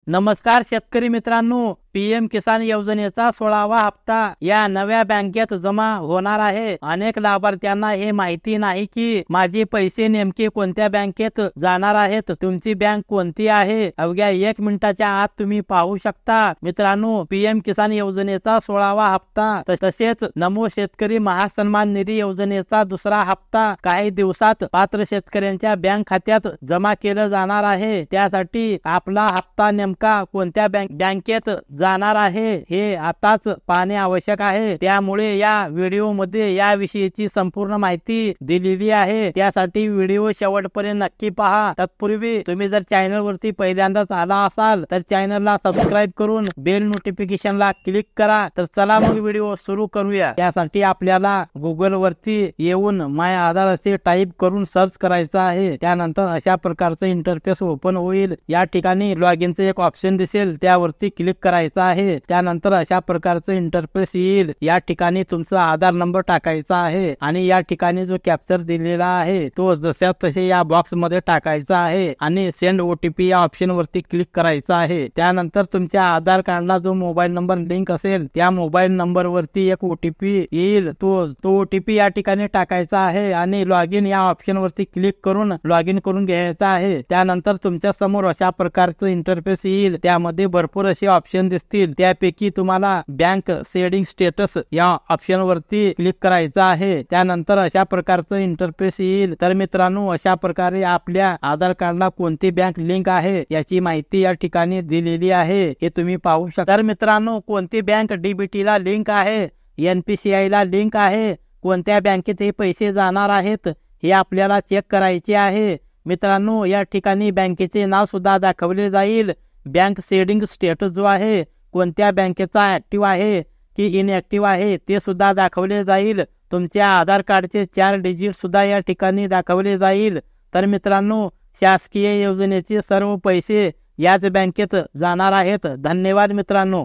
नमस्कार शेतकरी मित्रांनो, पीएम किसान योजनेचा 16वा हप्ता या नव्या बँकेत जमा होणार आहे। अनेक लाभार्थ्यांना हे माहिती नाही की माझे पैसे नेमके कोणत्या बँकेत जाणार आहेत, तुमची बँक कोणती आहे। अवघ्या 1 मिनिटाच्या आत तुम्ही पाहू शकता। मित्रांनो, पीएम किसान योजनेचा 16वा हप्ता तसेच नमो शेतकरी महासन्मान निधी योजनेचा दुसरा हप्ता काही दिवसात पात्र शेतकऱ्यांच्या बँक खात्यात जमा केला जाणार आहे। त्यासाठी आपला हप्ता नेमका कोणत्या बँकेत जाणार आहे हे आताच पाहणे आवश्यक आहे। त्यामुळे या व्हिडिओ मध्ये याविषयीची संपूर्ण माहिती दिलेली आहे, त्यासाठी व्हिडिओ शेवटपर्यंत नक्की पहा। तत्पूर्वी तुम्ही जर चॅनल वरती पहिल्यांदाच आला असाल तर चॅनलला सबस्क्राइब करून बेल नोटिफिकेशनला क्लिक करा। तर चला मग व्हिडिओ सुरू करूया। त्यासाठी आपल्याला गुगल वरती येऊन माय आधार असे टाइप करून सर्च करायचं आहे। त्यानंतर अशा प्रकारचं इंटरफेस ओपन होईल। या ठिकाणी लॉगिनचं एक ऑप्शन दिसेल, त्यावरती क्लिक करायचं आहे। त्यानंतर अशा प्रकारचं इंटरफेस येईल। या ठिकाणी तुमचा आधार नंबर टाकायचा आहे आणि या ठिकाणी जो कॅप्चर दिलेला आहे तो जशा तसे या बॉक्स मध्ये टाकायचा आहे आणि सेंड ओटीपी या ऑप्शन वरती क्लिक करायचं आहे। त्यानंतर तुमच्या आधार कार्डला जो मोबाईल नंबर लिंक असेल त्या मोबाईल नंबर वरती एक ओटीपी येईल, तो ओटीपी या ठिकाणी टाकायचा आहे आणि लॉग इन या ऑप्शन वरती क्लिक करून लॉग इन करून घ्यायचा आहे। त्यानंतर तुमच्या समोर अशा प्रकारचं इंटरफेस येईल, त्यामध्ये भरपूर असे ऑप्शन दिसतील। त्यापैकी तुम्हाला बँक सेडिंग स्टेटस या ऑप्शन वरती क्लिक करायचं आहे। त्यानंतर अशा प्रकारचं इंटरफेस येईल। तर मित्रांनो, अशा प्रकारे आपल्या आधार कार्डला कोणती बँक लिंक आहे याची माहिती या ठिकाणी दिलेली आहे, हे तुम्ही पाहू शकता। तर मित्रांनो, कोणती बँक डीबीटी ला लिंक आहे, एनपीसीआय ला लिंक आहे, कोणत्या बँकेत हे पैसे जाणार आहेत हे आपल्याला चेक करायचे आहे। मित्रांनो, या ठिकाणी बँकेचे नाव सुद्धा दाखवले जाईल। बँक सेडिंग स्टेटस जो आहे, कोणत्या बँकेचा ऍक्टिव्ह आहे की इनऍक्टिव्ह आहे ते सुद्धा दाखवले जाईल। तुमच्या आधार कार्डचे 4 डिजिट सुद्धा या ठिकाणी दाखवले जाईल। तर मित्रांनो, शासकीय योजनेचे सर्व पैसे याच बँकेत जाणार आहेत। धन्यवाद मित्रांनो।